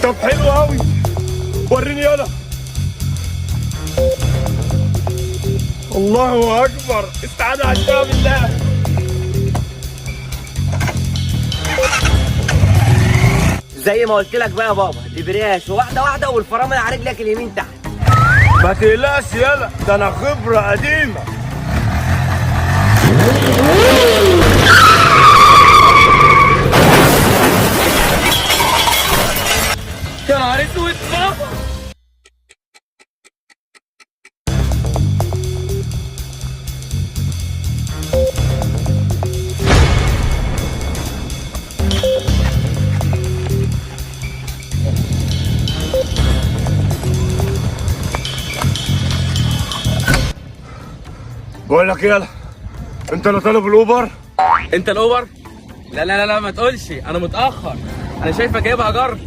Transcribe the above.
طب حلو قوي، وريني يلا. الله اكبر، استعانة على الشام بالله. زي ما قلت لك بقى يا بابا، دبرياش واحده واحده والفرامل على رجلك اليمين تحت. ما تقلقش يلا، ده انا خبرة قديمة. يا نهار اسود بابا. بقول لك يلا، انت اللي طالب الاوبر؟ انت الاوبر؟ لا لا لا لا، ما تقولش انا متاخر، انا شايفك جايبها جر.